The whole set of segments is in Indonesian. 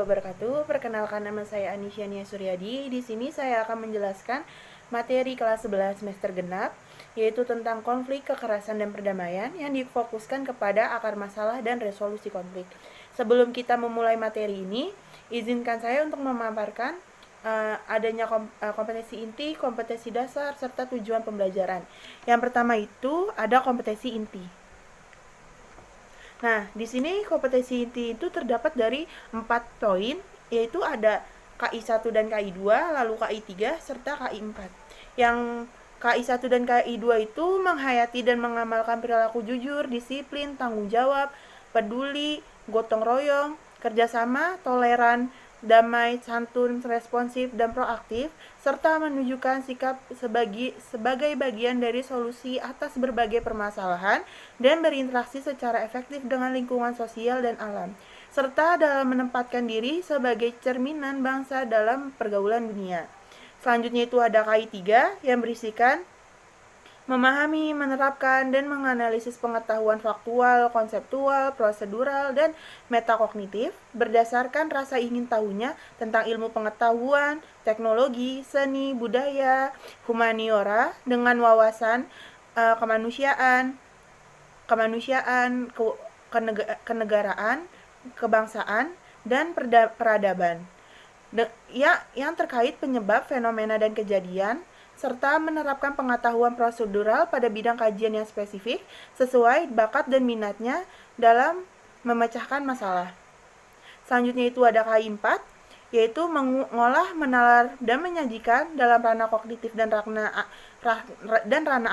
warahmatullahi wabarakatuh. Perkenalkan, nama saya Anisya Nia Suryadi. Di sini saya akan menjelaskan materi kelas 11 semester genap, yaitu tentang konflik, kekerasan, dan perdamaian yang difokuskan kepada akar masalah dan resolusi konflik. Sebelum kita memulai materi ini, izinkan saya untuk memaparkan adanya kompetensi inti, kompetensi dasar, serta tujuan pembelajaran. Yang pertama itu ada kompetensi inti. Nah, di sini kompetensi inti itu terdapat dari 4 poin, yaitu ada KI 1 dan KI 2, lalu KI 3, serta KI 4. Yang KI 1 dan KI 2 itu menghayati dan mengamalkan perilaku jujur, disiplin, tanggung jawab, peduli, gotong royong, kerjasama, toleran, damai, santun, responsif, dan proaktif, serta menunjukkan sikap sebagai bagian dari solusi atas berbagai permasalahan dan berinteraksi secara efektif dengan lingkungan sosial dan alam, serta dalam menempatkan diri sebagai cerminan bangsa dalam pergaulan dunia. Selanjutnya itu ada KI 3 yang berisikan memahami, menerapkan, dan menganalisis pengetahuan faktual, konseptual, prosedural, dan metakognitif berdasarkan rasa ingin tahunya tentang ilmu pengetahuan, teknologi, seni, budaya, humaniora dengan wawasan kemanusiaan, kenegaraan, kebangsaan, dan peradaban. Yang terkait penyebab, fenomena, dan kejadian, serta menerapkan pengetahuan prosedural pada bidang kajian yang spesifik sesuai bakat dan minatnya dalam memecahkan masalah. Selanjutnya itu ada KI 4, yaitu mengolah, menalar, dan menyajikan dalam ranah kognitif dan ranah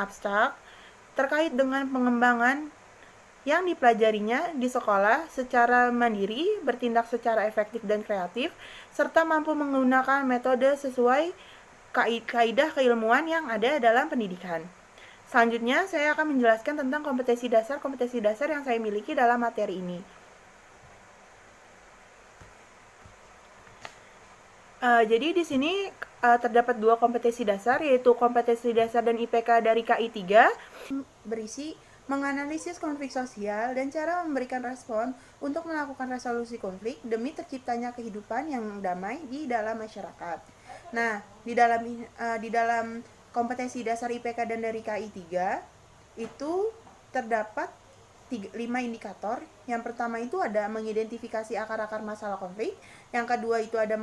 abstrak terkait dengan pengembangan yang dipelajarinya di sekolah secara mandiri, bertindak secara efektif dan kreatif, serta mampu menggunakan metode sesuai kaidah keilmuan yang ada dalam pendidikan. Selanjutnya, saya akan menjelaskan tentang kompetensi dasar yang saya miliki dalam materi ini. Jadi di sini terdapat 2 kompetensi dasar, yaitu kompetensi dasar dan IPK dari KI 3, berisi menganalisis konflik sosial dan cara memberikan respon untuk melakukan resolusi konflik demi terciptanya kehidupan yang damai di dalam masyarakat. Nah, di dalam kompetensi dasar IPK dan dari KI 3 itu terdapat 5 indikator. Yang pertama itu ada mengidentifikasi akar-akar masalah konflik. Yang kedua itu ada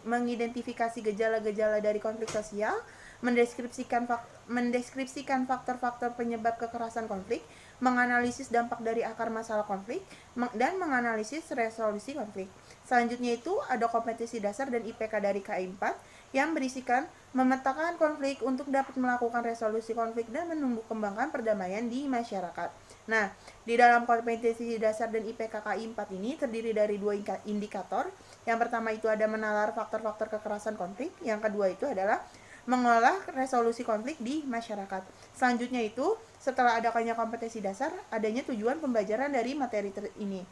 mengidentifikasi gejala-gejala dari konflik sosial, mendeskripsikan faktor-faktor penyebab kekerasan konflik, menganalisis dampak dari akar masalah konflik, dan menganalisis resolusi konflik. Selanjutnya itu ada kompetensi dasar dan IPK dari KI 4 yang berisikan memetakan konflik untuk dapat melakukan resolusi konflik dan menumbuh kembangkan perdamaian di masyarakat. Nah, di dalam kompetensi dasar dan IPK KI 4 ini terdiri dari 2 indikator. Yang pertama itu ada menalar faktor-faktor kekerasan konflik, yang kedua itu adalah mengolah resolusi konflik di masyarakat. Selanjutnya itu, setelah adanya kompetensi dasar, adanya tujuan pembelajaran dari materi ini.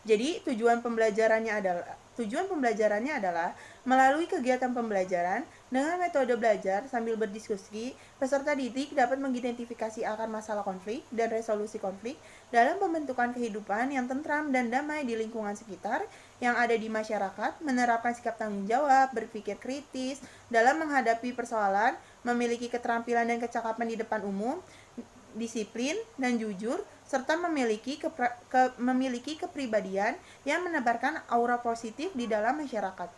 Jadi, tujuan pembelajarannya adalah melalui kegiatan pembelajaran dengan metode belajar sambil berdiskusi, peserta didik dapat mengidentifikasi akar masalah konflik dan resolusi konflik dalam pembentukan kehidupan yang tentram dan damai di lingkungan sekitar yang ada di masyarakat, menerapkan sikap tanggung jawab, berpikir kritis dalam menghadapi persoalan, memiliki keterampilan dan kecakapan di depan umum, disiplin dan jujur, serta memiliki kepribadian yang menebarkan aura positif di dalam masyarakat.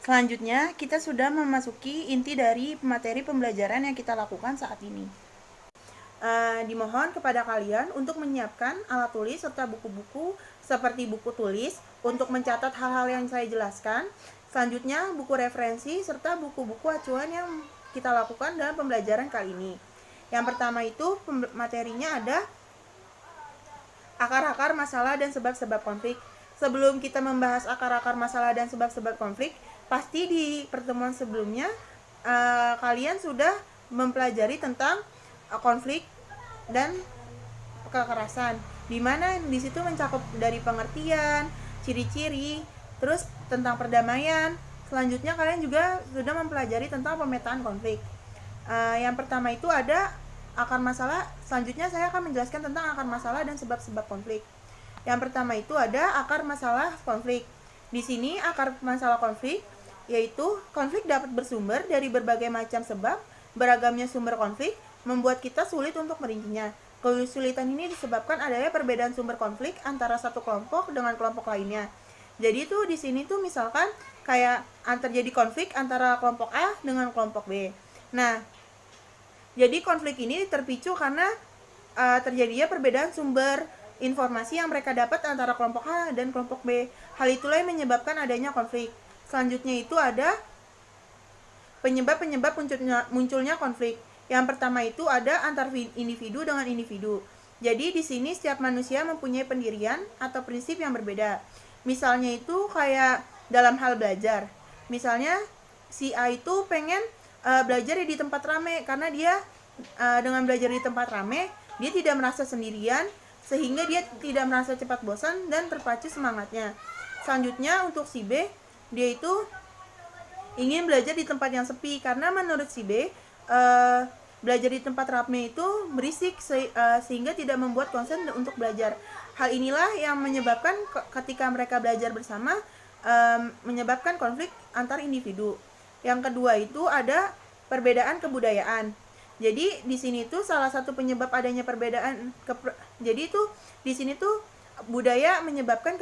Selanjutnya, kita sudah memasuki inti dari materi pembelajaran yang kita lakukan saat ini. Dimohon kepada kalian untuk menyiapkan alat tulis serta buku-buku seperti buku tulis untuk mencatat hal-hal yang saya jelaskan. Selanjutnya, buku referensi serta buku-buku acuan yang kita lakukan dalam pembelajaran kali ini. Yang pertama itu materinya ada akar-akar masalah dan sebab-sebab konflik. Sebelum kita membahas akar-akar masalah dan sebab-sebab konflik, pasti di pertemuan sebelumnya kalian sudah mempelajari tentang konflik dan kekerasan, di mana di situ mencakup dari pengertian, ciri-ciri, terus tentang perdamaian. Selanjutnya kalian juga sudah mempelajari tentang pemetaan konflik. Yang pertama itu ada akar masalah. Selanjutnya saya akan menjelaskan tentang akar masalah dan sebab-sebab konflik. Yang pertama itu ada akar masalah konflik. Di sini akar masalah konflik yaitu konflik dapat bersumber dari berbagai macam sebab. Beragamnya sumber konflik membuat kita sulit untuk merincinya. Kesulitan ini disebabkan adanya perbedaan sumber konflik antara satu kelompok dengan kelompok lainnya. Jadi tuh di sini tuh misalkan kayak terjadi konflik antara kelompok A dengan kelompok B. Nah, jadi konflik ini terpicu karena terjadinya perbedaan sumber informasi yang mereka dapat antara kelompok A dan kelompok B. Hal itulah yang menyebabkan adanya konflik. Selanjutnya itu ada penyebab-penyebab munculnya konflik. Yang pertama itu ada antar individu dengan individu. Jadi di sini setiap manusia mempunyai pendirian atau prinsip yang berbeda. Misalnya itu kayak dalam hal belajar. Misalnya si A itu pengen belajar di tempat rame karena dia dengan belajar di tempat rame dia tidak merasa sendirian sehingga dia tidak merasa cepat bosan dan terpacu semangatnya. Selanjutnya untuk si B, dia itu ingin belajar di tempat yang sepi karena menurut si B belajar di tempat rame itu berisik sehingga tidak membuat konsen untuk belajar. Hal inilah yang menyebabkan ketika mereka belajar bersama menyebabkan konflik antar individu. Yang kedua itu ada perbedaan kebudayaan. Jadi di sini tuh salah satu penyebab adanya perbedaan jadi tuh di sini tuh budaya menyebabkan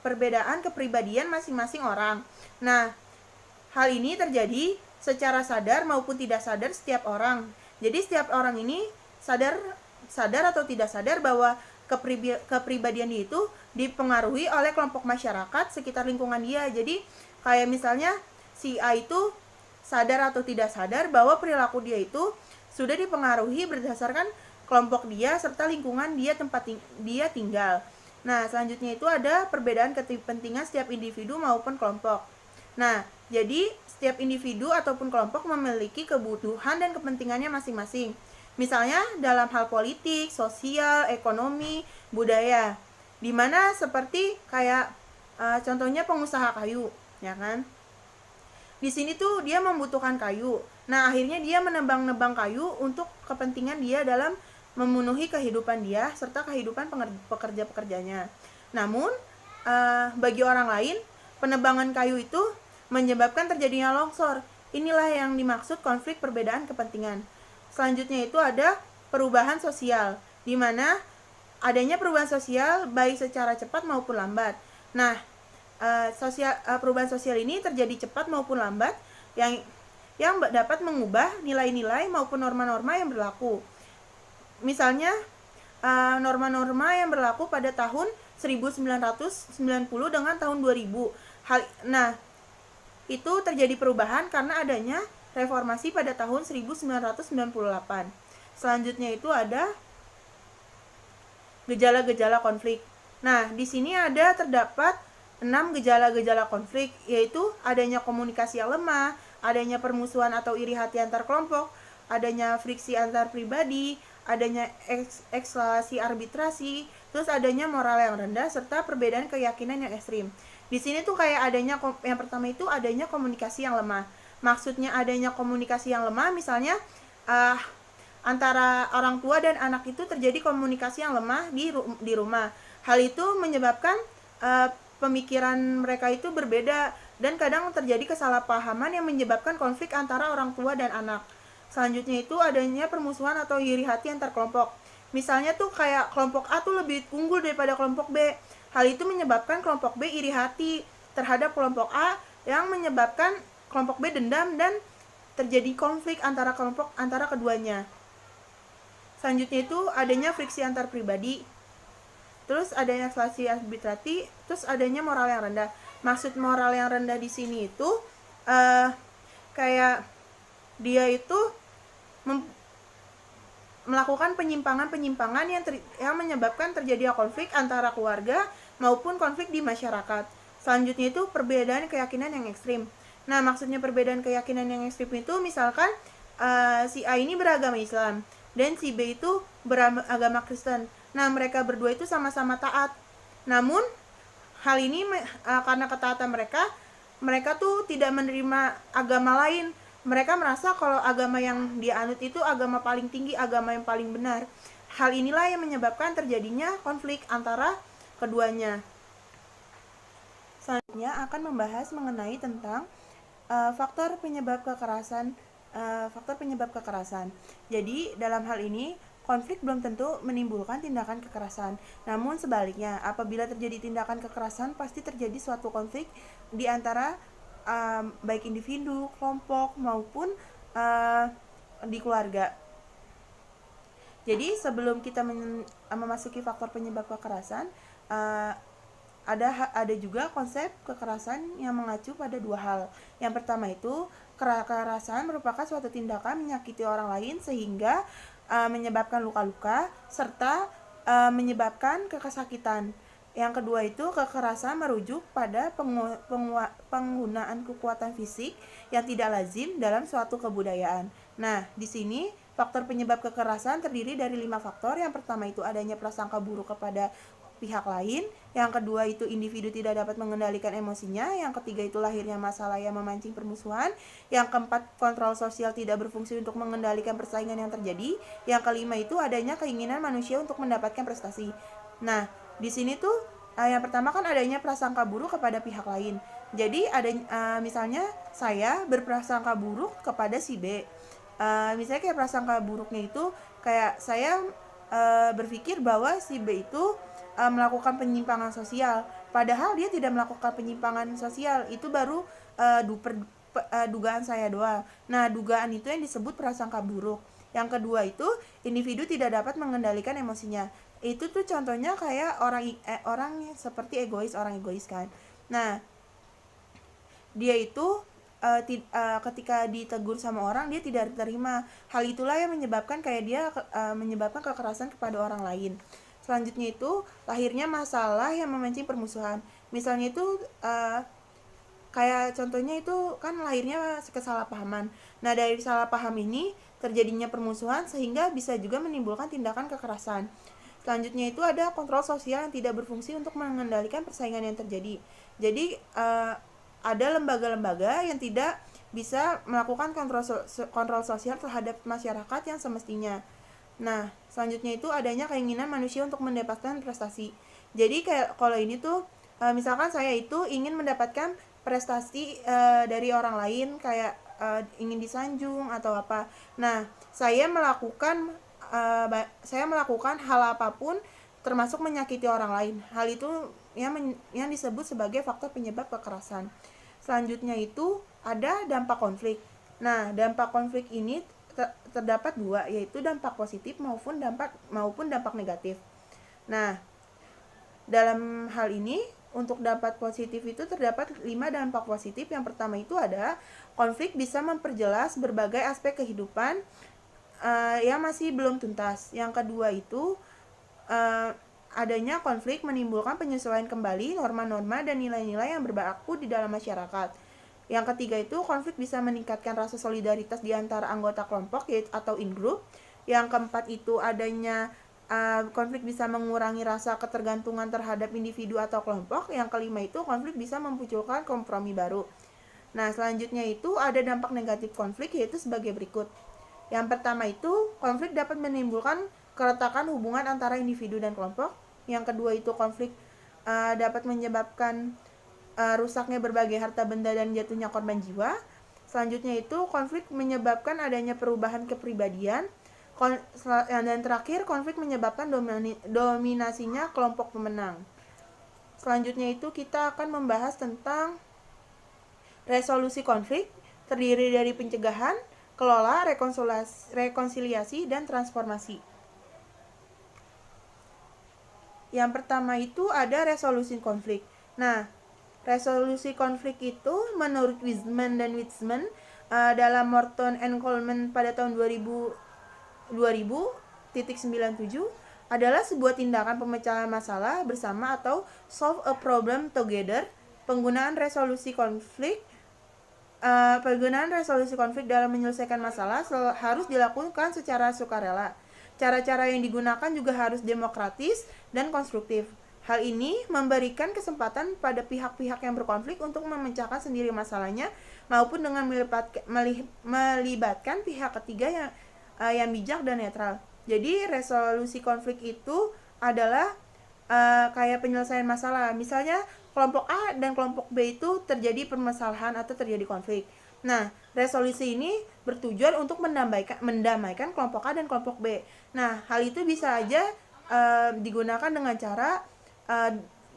perbedaan kepribadian masing-masing orang. Nah, hal ini terjadi secara sadar maupun tidak sadar setiap orang. Jadi setiap orang ini sadar atau tidak sadar bahwa kepribadian dia itu dipengaruhi oleh kelompok masyarakat sekitar lingkungan dia. Jadi kayak misalnya si A itu sadar atau tidak sadar bahwa perilaku dia itu sudah dipengaruhi berdasarkan kelompok dia serta lingkungan dia tempat dia tinggal. Nah, selanjutnya itu ada perbedaan kepentingan setiap individu maupun kelompok. Nah, jadi setiap individu ataupun kelompok memiliki kebutuhan dan kepentingannya masing-masing. Misalnya dalam hal politik, sosial, ekonomi, budaya. Dimana seperti kayak contohnya pengusaha kayu, ya kan? Di sini tuh dia membutuhkan kayu. Nah, akhirnya dia menebang-nebang kayu untuk kepentingan dia dalam memenuhi kehidupan dia serta kehidupan pekerja-pekerjanya. Namun, bagi orang lain, penebangan kayu itu menyebabkan terjadinya longsor. Inilah yang dimaksud konflik perbedaan kepentingan. Selanjutnya itu ada perubahan sosial, di mana adanya perubahan sosial baik secara cepat maupun lambat. Nah, perubahan sosial ini terjadi cepat maupun lambat yang dapat mengubah nilai-nilai maupun norma-norma yang berlaku. Misalnya norma-norma yang berlaku pada tahun 1990 dengan tahun 2000. Itu terjadi perubahan karena adanya reformasi pada tahun 1998. Selanjutnya itu ada gejala-gejala konflik. Nah, di sini terdapat 6 gejala-gejala konflik, yaitu adanya komunikasi yang lemah, adanya permusuhan atau iri hati antar kelompok, adanya friksi antar pribadi, adanya eksklusi arbitrasi, terus adanya moral yang rendah, serta perbedaan keyakinan yang ekstrim. Di sini tuh kayak adanya yang pertama itu adanya komunikasi yang lemah. Maksudnya adanya komunikasi yang lemah, misalnya antara orang tua dan anak itu terjadi komunikasi yang lemah di rumah. Hal itu menyebabkan pemikiran mereka itu berbeda dan kadang terjadi kesalahpahaman yang menyebabkan konflik antara orang tua dan anak. Selanjutnya itu adanya permusuhan atau iri hati antar kelompok. Misalnya tuh kayak kelompok A tuh lebih unggul daripada kelompok B. Hal itu menyebabkan kelompok B iri hati terhadap kelompok A yang menyebabkan kelompok B dendam dan terjadi konflik antara keduanya. Selanjutnya itu adanya friksi antar pribadi. Terus adanya eksklusi arbitrasi, terus adanya moral yang rendah. Maksud moral yang rendah di sini itu kayak dia itu melakukan penyimpangan-penyimpangan yang menyebabkan terjadinya konflik antara keluarga maupun konflik di masyarakat. Selanjutnya itu perbedaan keyakinan yang ekstrim. Nah, maksudnya perbedaan keyakinan yang ekstrim itu misalkan si A ini beragama Islam dan si B itu beragama Kristen. Nah, mereka berdua itu sama-sama taat. Namun, hal ini karena ketaatan mereka tuh tidak menerima agama lain. Mereka merasa kalau agama yang dia anut itu agama paling tinggi, agama yang paling benar. Hal inilah yang menyebabkan terjadinya konflik antara keduanya. Selanjutnya akan membahas mengenai tentang faktor penyebab kekerasan. Jadi dalam hal ini konflik belum tentu menimbulkan tindakan kekerasan. Namun sebaliknya, apabila terjadi tindakan kekerasan, pasti terjadi suatu konflik di antara baik individu, kelompok maupun di keluarga. Jadi sebelum kita memasuki faktor penyebab kekerasan, ada juga konsep kekerasan yang mengacu pada dua hal. Yang pertama itu, kekerasan merupakan suatu tindakan menyakiti orang lain sehingga menyebabkan luka-luka serta menyebabkan kesakitan. Yang kedua itu, kekerasan merujuk pada penggunaan kekuatan fisik yang tidak lazim dalam suatu kebudayaan. Nah, di sini faktor penyebab kekerasan terdiri dari 5 faktor. Yang pertama itu adanya prasangka buruk kepada pihak lain. Yang kedua itu individu tidak dapat mengendalikan emosinya. Yang ketiga itu lahirnya masalah yang memancing permusuhan. Yang keempat, kontrol sosial tidak berfungsi untuk mengendalikan persaingan yang terjadi. Yang kelima itu adanya keinginan manusia untuk mendapatkan prestasi. Nah, di sini tuh yang pertama kan adanya prasangka buruk kepada pihak lain. Jadi misalnya saya berprasangka buruk kepada si B. Misalnya kayak prasangka buruknya itu kayak saya berpikir bahwa si B itu melakukan penyimpangan sosial, padahal dia tidak melakukan penyimpangan sosial. Itu baru dugaan saya doang. Nah, dugaan itu yang disebut prasangka buruk. Yang kedua itu individu tidak dapat mengendalikan emosinya. Itu tuh contohnya kayak orang seperti orang egois kan. Nah, dia itu ketika ditegur sama orang dia tidak terima. Hal itulah yang menyebabkan kayak dia menyebabkan kekerasan kepada orang lain. Selanjutnya itu lahirnya masalah yang memancing permusuhan. Misalnya itu kayak contohnya itu kan lahirnya kesalahpahaman. Nah, dari salah paham ini terjadinya permusuhan sehingga bisa juga menimbulkan tindakan kekerasan. Selanjutnya itu ada kontrol sosial yang tidak berfungsi untuk mengendalikan persaingan yang terjadi. Jadi ada lembaga-lembaga yang tidak bisa melakukan kontrol sosial terhadap masyarakat yang semestinya. Nah, selanjutnya itu adanya keinginan manusia untuk mendapatkan prestasi. Jadi kayak kalau ini tuh misalkan saya itu ingin mendapatkan prestasi dari orang lain, kayak ingin disanjung atau apa. Nah, saya melakukan hal apapun termasuk menyakiti orang lain. Hal itu yang disebut sebagai faktor penyebab kekerasan. Selanjutnya itu ada dampak konflik. Nah, dampak konflik ini terdapat dua, yaitu dampak positif maupun dampak negatif. Nah, dalam hal ini untuk dampak positif itu terdapat 5 dampak positif. Yang pertama itu ada konflik bisa memperjelas berbagai aspek kehidupan yang masih belum tuntas. Yang kedua itu adanya konflik menimbulkan penyesuaian kembali norma-norma dan nilai-nilai yang berlaku di dalam masyarakat. Yang ketiga itu konflik bisa meningkatkan rasa solidaritas di antara anggota kelompok atau in-group. Yang keempat itu adanya konflik bisa mengurangi rasa ketergantungan terhadap individu atau kelompok. Yang kelima itu konflik bisa memunculkan kompromi baru. Nah, selanjutnya itu ada dampak negatif konflik, yaitu sebagai berikut. Yang pertama itu konflik dapat menimbulkan keretakan hubungan antara individu dan kelompok. Yang kedua itu konflik dapat menyebabkan rusaknya berbagai harta benda dan jatuhnya korban jiwa. Selanjutnya itu konflik menyebabkan adanya perubahan kepribadian. Dan terakhir konflik menyebabkan dominasinya kelompok pemenang. Selanjutnya itu kita akan membahas tentang resolusi konflik, terdiri dari pencegahan, kelola, rekonsiliasi, dan transformasi. Yang pertama itu ada resolusi konflik. Nah, resolusi konflik itu menurut Wiseman dan Witzman dalam Morton and Coleman pada tahun 2000.97 adalah sebuah tindakan pemecahan masalah bersama atau solve a problem together. Penggunaan resolusi konflik dalam menyelesaikan masalah harus dilakukan secara sukarela. Cara-cara yang digunakan juga harus demokratis dan konstruktif. Hal ini memberikan kesempatan pada pihak-pihak yang berkonflik untuk memecahkan sendiri masalahnya maupun dengan melibatkan pihak ketiga yang bijak dan netral. Jadi resolusi konflik itu adalah kayak penyelesaian masalah. Misalnya kelompok A dan kelompok B itu terjadi permasalahan atau terjadi konflik. Nah, resolusi ini bertujuan untuk mendamaikan kelompok A dan kelompok B. Nah, hal itu bisa aja digunakan dengan cara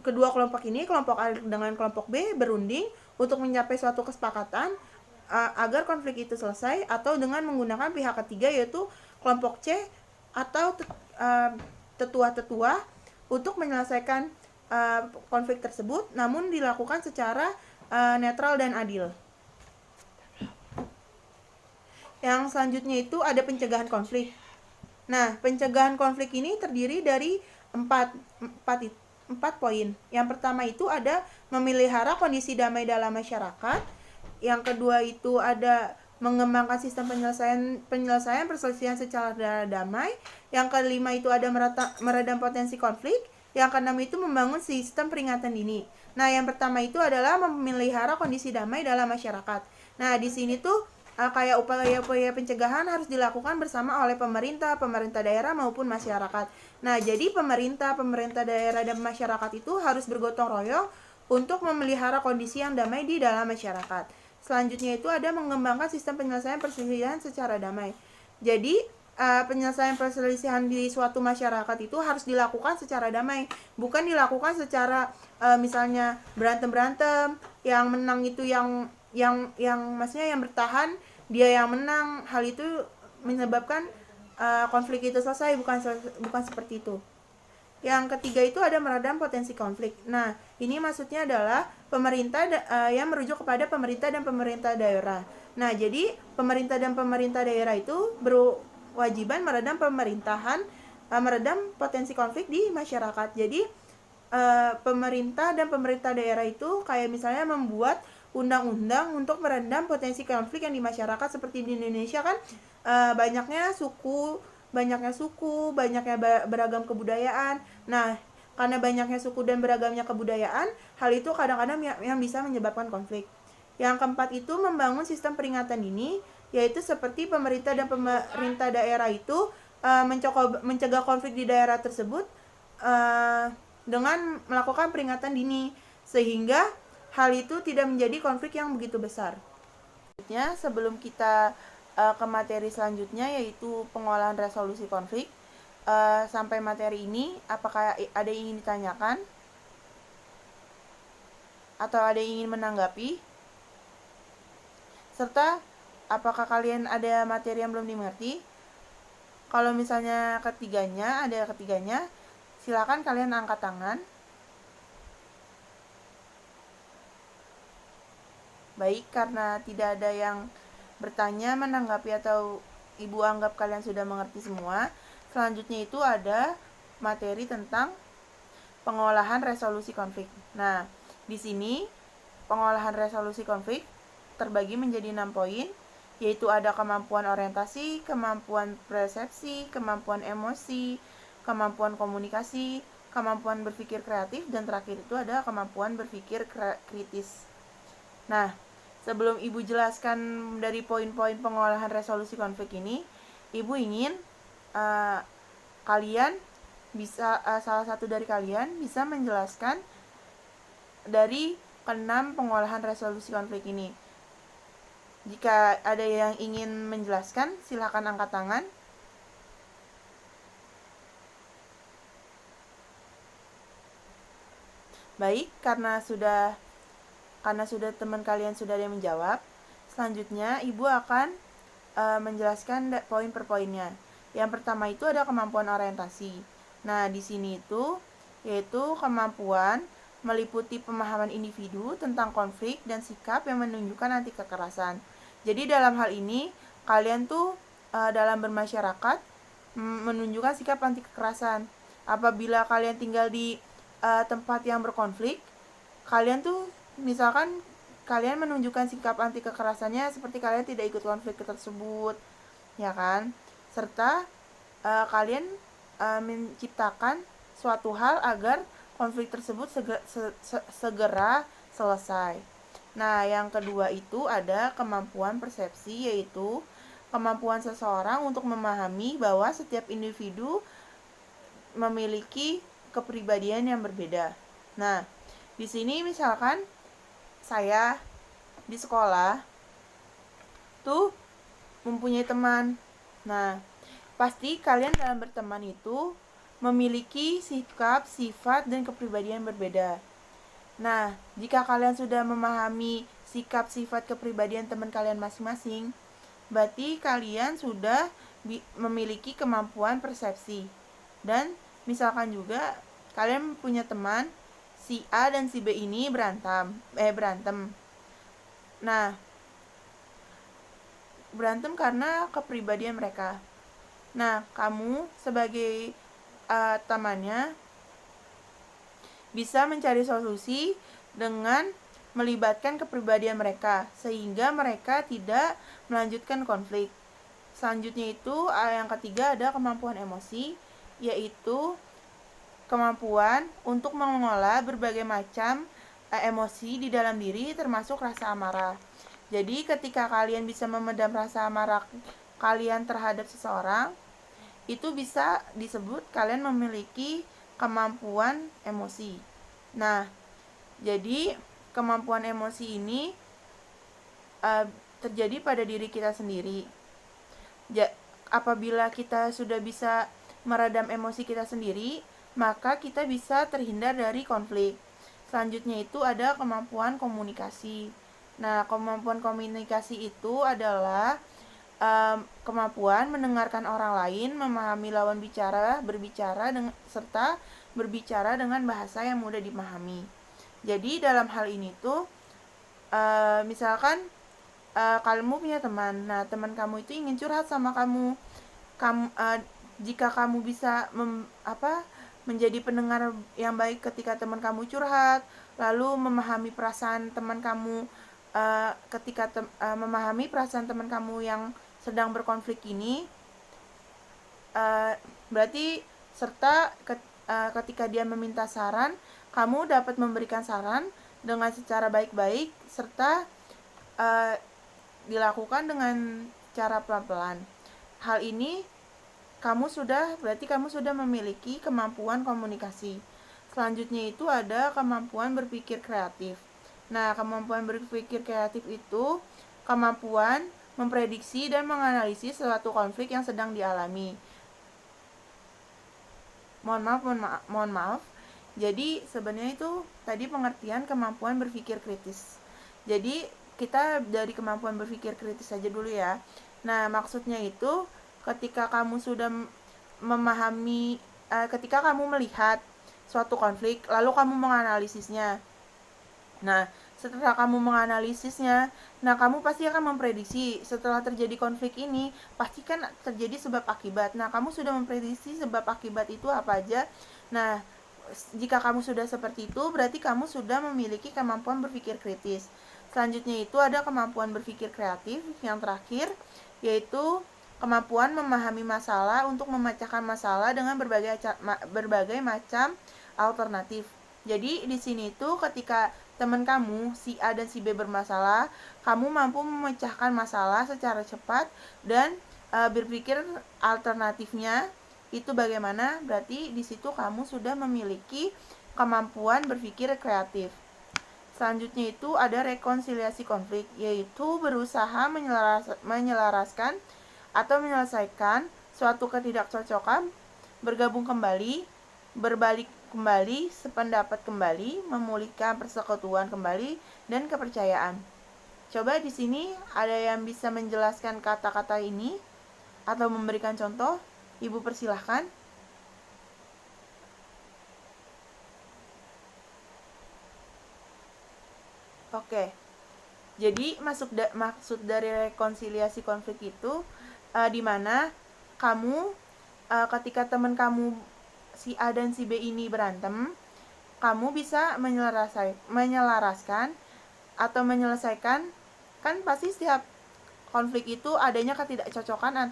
kedua kelompok ini, kelompok A dengan kelompok B, berunding untuk mencapai suatu kesepakatan agar konflik itu selesai, atau dengan menggunakan pihak ketiga yaitu kelompok C atau tetua-tetua untuk menyelesaikan konflik tersebut, namun dilakukan secara netral dan adil. Yang selanjutnya itu ada pencegahan konflik. Nah, pencegahan konflik ini terdiri dari empat poin. Yang pertama itu ada memelihara kondisi damai dalam masyarakat. Yang kedua itu ada mengembangkan sistem penyelesaian perselisihan secara damai. Yang kelima itu ada meredam potensi konflik. Yang keenam itu membangun sistem peringatan dini. Nah, yang pertama itu adalah memelihara kondisi damai dalam masyarakat. Nah, di sini tuh kayak upaya-upaya pencegahan harus dilakukan bersama oleh pemerintah daerah maupun masyarakat. Nah, jadi pemerintah daerah dan masyarakat itu harus bergotong royong untuk memelihara kondisi yang damai di dalam masyarakat. Selanjutnya itu ada mengembangkan sistem penyelesaian perselisihan secara damai. Jadi, penyelesaian perselisihan di suatu masyarakat itu harus dilakukan secara damai, bukan dilakukan secara misalnya berantem, yang menang itu yang maksudnya yang bertahan dia yang menang. Hal itu menyebabkan konflik itu selesai, bukan seperti itu. Yang ketiga itu ada meredam potensi konflik. Nah, ini maksudnya adalah pemerintah yang merujuk kepada pemerintah dan pemerintah daerah. Nah, jadi pemerintah dan pemerintah daerah itu berwajiban meredam meredam potensi konflik di masyarakat. Jadi pemerintah dan pemerintah daerah itu kayak misalnya membuat undang-undang untuk meredam potensi konflik yang di masyarakat. Seperti di Indonesia kan banyaknya suku, banyaknya beragam kebudayaan. Nah, karena banyaknya suku dan beragamnya kebudayaan, hal itu kadang-kadang yang bisa menyebabkan konflik. Yang keempat itu membangun sistem peringatan dini, yaitu seperti pemerintah dan pemerintah daerah itu mencegah konflik di daerah tersebut dengan melakukan peringatan dini, sehingga hal itu tidak menjadi konflik yang begitu besar. Selanjutnya, sebelum kita ke materi selanjutnya yaitu pengolahan resolusi konflik, sampai materi ini apakah ada yang ingin ditanyakan atau ada yang ingin menanggapi, serta apakah kalian ada materi yang belum dimengerti? Kalau misalnya ada ketiganya, silakan kalian angkat tangan. Baik, karena tidak ada yang bertanya, menanggapi, atau ibu anggap kalian sudah mengerti semua, selanjutnya itu ada materi tentang pengolahan resolusi konflik. Nah, di sini pengolahan resolusi konflik terbagi menjadi 6 poin, yaitu ada kemampuan orientasi, kemampuan persepsi, kemampuan emosi, kemampuan komunikasi, kemampuan berpikir kreatif, dan terakhir itu ada kemampuan berpikir kritis. Nah, sebelum ibu jelaskan dari poin-poin pengolahan resolusi konflik ini, ibu ingin kalian bisa salah satu dari kalian bisa menjelaskan dari ke-6 pengolahan resolusi konflik ini. Jika ada yang ingin menjelaskan, silakan angkat tangan. Baik, karena sudah teman kalian sudah ada yang menjawab, selanjutnya ibu akan menjelaskan poin per poinnya. Yang pertama itu ada kemampuan orientasi. Nah, di sini itu yaitu kemampuan meliputi pemahaman individu tentang konflik dan sikap yang menunjukkan anti kekerasan. Jadi dalam hal ini kalian tuh dalam bermasyarakat menunjukkan sikap anti kekerasan. Apabila kalian tinggal di tempat yang berkonflik, kalian tuh misalkan kalian menunjukkan sikap anti kekerasannya seperti kalian tidak ikut konflik tersebut, ya kan? Serta kalian menciptakan suatu hal agar konflik tersebut segera selesai. Nah, yang kedua itu ada kemampuan persepsi, yaitu kemampuan seseorang untuk memahami bahwa setiap individu memiliki kepribadian yang berbeda. Nah, di sini misalkan saya di sekolah tuh mempunyai teman. Nah, pasti kalian dalam berteman itu memiliki sikap, sifat, dan kepribadian berbeda. Nah, jika kalian sudah memahami sikap, sifat, kepribadian teman kalian masing-masing, berarti kalian sudah memiliki kemampuan persepsi. Dan misalkan juga kalian punya teman si A dan si B ini berantem. Nah, berantem karena kepribadian mereka. Nah, kamu sebagai temannya bisa mencari solusi dengan melibatkan kepribadian mereka sehingga mereka tidak melanjutkan konflik. Selanjutnya itu yang ketiga ada kemampuan emosi, yaitu kemampuan untuk mengolah berbagai macam emosi di dalam diri termasuk rasa amarah. Jadi ketika kalian bisa memendam rasa amarah kalian terhadap seseorang, itu bisa disebut kalian memiliki kemampuan emosi. Nah, jadi kemampuan emosi ini terjadi pada diri kita sendiri. Apabila kita sudah bisa meredam emosi kita sendiri, maka kita bisa terhindar dari konflik. Selanjutnya itu ada kemampuan komunikasi. Nah, kemampuan komunikasi itu adalah kemampuan mendengarkan orang lain, memahami lawan bicara, serta berbicara dengan bahasa yang mudah dipahami. Jadi dalam hal ini tuh misalkan kamu punya teman, nah teman kamu itu ingin curhat sama kamu, jika kamu bisa menjadi pendengar yang baik ketika teman kamu curhat, lalu memahami perasaan teman kamu memahami perasaan teman kamu yang sedang berkonflik ini, berarti serta ketika dia meminta saran, kamu dapat memberikan saran dengan secara baik-baik serta dilakukan dengan cara pelan-pelan. Hal ini berarti kamu sudah memiliki kemampuan komunikasi. Selanjutnya itu ada kemampuan berpikir kreatif. Nah, kemampuan berpikir kreatif itu kemampuan memprediksi dan menganalisis suatu konflik yang sedang dialami. Mohon maaf. Jadi sebenarnya itu tadi pengertian kemampuan berpikir kritis. Jadi kita dari kemampuan berpikir kritis saja dulu ya. Nah, maksudnya itu ketika kamu sudah memahami, ketika kamu melihat suatu konflik, lalu kamu menganalisisnya. Nah, setelah kamu menganalisisnya, kamu pasti akan memprediksi setelah terjadi konflik ini, pasti kan terjadi sebab akibat. Nah, kamu sudah memprediksi sebab akibat itu apa aja. Nah, jika kamu sudah seperti itu, berarti kamu sudah memiliki kemampuan berpikir kritis. Selanjutnya itu ada kemampuan berpikir kreatif yang terakhir, yaitu kemampuan memahami masalah untuk memecahkan masalah dengan berbagai macam alternatif. Jadi di sini tuh ketika teman kamu si A dan si B bermasalah, kamu mampu memecahkan masalah secara cepat dan berpikir alternatifnya itu bagaimana. Berarti di situ kamu sudah memiliki kemampuan berpikir kreatif. Selanjutnya itu ada rekonsiliasi konflik, yaitu berusaha menyelaraskan atau menyelesaikan suatu ketidakcocokan, bergabung kembali, berbalik kembali, sependapat kembali, memulihkan persekutuan kembali, dan kepercayaan. Coba di sini ada yang bisa menjelaskan kata-kata ini atau memberikan contoh? Ibu persilahkan. Oke. Jadi maksud dari rekonsiliasi konflik itu di mana kamu ketika teman kamu si A dan si B ini berantem, kamu bisa menyelaraskan atau menyelesaikan. Kan pasti setiap konflik itu adanya ketidakcocokan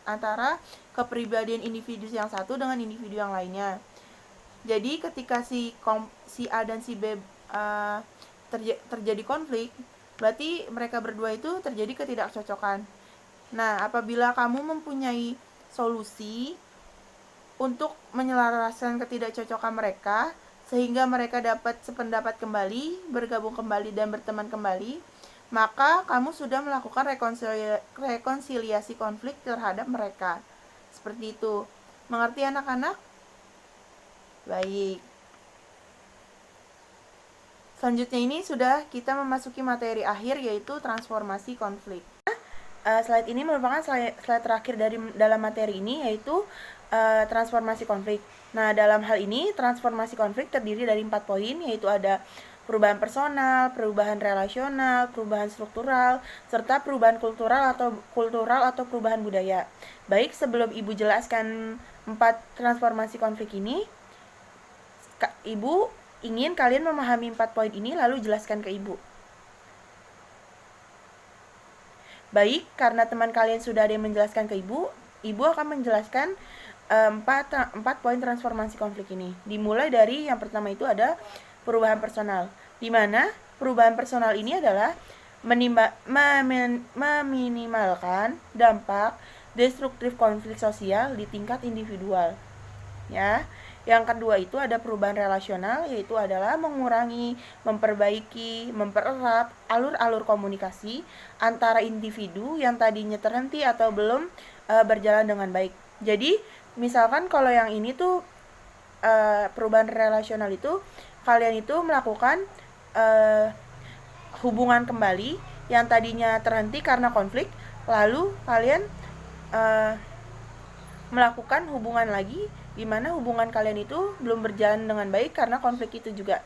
antara kepribadian individu yang satu dengan individu yang lainnya. Jadi ketika si A dan si B terjadi konflik, berarti mereka berdua itu terjadi ketidakcocokan. Nah, apabila kamu mempunyai solusi untuk menyelaraskan ketidakcocokan mereka sehingga mereka dapat sependapat kembali, bergabung kembali dan berteman kembali, maka kamu sudah melakukan rekonsiliasi konflik terhadap mereka. Seperti itu. Mengerti anak-anak? Baik. Selanjutnya ini sudah kita memasuki materi akhir, yaitu transformasi konflik. Slide ini merupakan slide terakhir dalam materi ini, yaitu transformasi konflik. Nah, dalam hal ini transformasi konflik terdiri dari 4 poin, yaitu ada perubahan personal, perubahan relasional, perubahan struktural, serta perubahan kultural atau perubahan budaya. Baik, sebelum Ibu jelaskan 4 transformasi konflik ini, Ibu ingin kalian memahami 4 poin ini lalu jelaskan ke Ibu. Baik, karena teman kalian sudah ada yang menjelaskan ke Ibu, Ibu akan menjelaskan 4 poin transformasi konflik ini. Dimulai dari yang pertama itu ada perubahan personal, di mana perubahan personal ini adalah meminimalkan dampak destruktif konflik sosial di tingkat individual. Ya. Yang kedua itu ada perubahan relasional, yaitu adalah mengurangi, memperbaiki, mempererat alur-alur komunikasi antara individu yang tadinya terhenti atau belum berjalan dengan baik. Jadi, misalkan kalau yang ini tuh perubahan relasional itu kalian itu melakukan hubungan kembali yang tadinya terhenti karena konflik, lalu kalian melakukan hubungan lagi di mana hubungan kalian itu belum berjalan dengan baik karena konflik itu juga.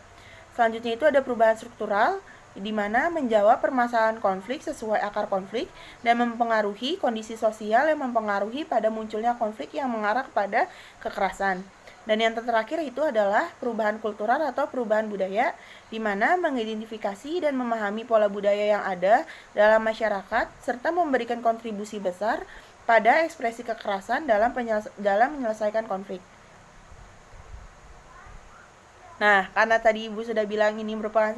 Selanjutnya itu ada perubahan struktural, di mana menjawab permasalahan konflik sesuai akar konflik dan mempengaruhi kondisi sosial yang mempengaruhi pada munculnya konflik yang mengarah kepada kekerasan. Dan yang terakhir itu adalah perubahan kultural atau perubahan budaya, di mana mengidentifikasi dan memahami pola budaya yang ada dalam masyarakat serta memberikan kontribusi besar pada ekspresi kekerasan dalam menyelesaikan konflik. Nah, karena tadi Ibu sudah bilang ini merupakan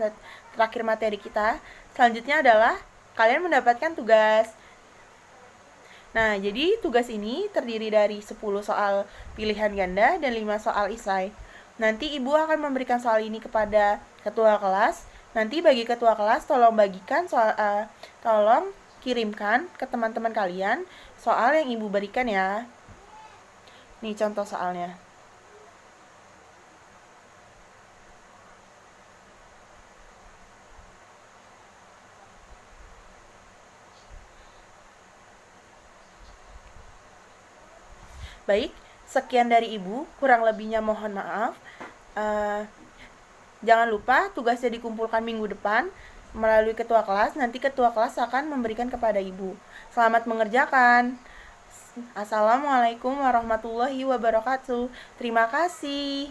terakhir materi kita, selanjutnya adalah kalian mendapatkan tugas. Nah, jadi tugas ini terdiri dari 10 soal pilihan ganda dan 5 soal esai. Nanti Ibu akan memberikan soal ini kepada ketua kelas. Nanti bagi ketua kelas tolong bagikan tolong kirimkan ke teman-teman kalian soal yang Ibu berikan ya. Nih contoh soalnya. Baik, sekian dari Ibu, kurang lebihnya mohon maaf. Jangan lupa tugasnya dikumpulkan minggu depan melalui ketua kelas. Nanti ketua kelas akan memberikan kepada Ibu. Selamat mengerjakan. Assalamualaikum warahmatullahi wabarakatuh. Terima kasih.